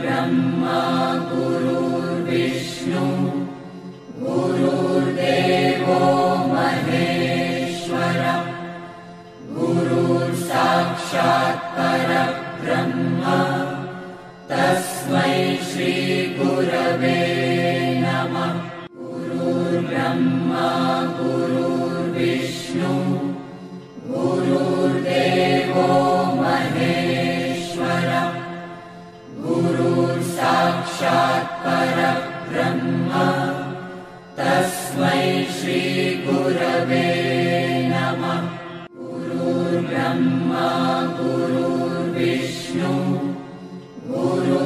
ब्रह्मा गुरुर्विष्णु गुरुर्देवो महेश्वरः गुरुर्साक्षात् परब्रह्म तस्मै श्री गुरवे नमः। गुरुर्ब्रह्मा गुरुर्विष्णु गुरुर्देवो महेश्वरः गुरुर्साक्षात् परब्रह्म तस्मै श्री गुरवे नमः। गुरुर्ब्रह्मा गुरुर्विष्णु गुरु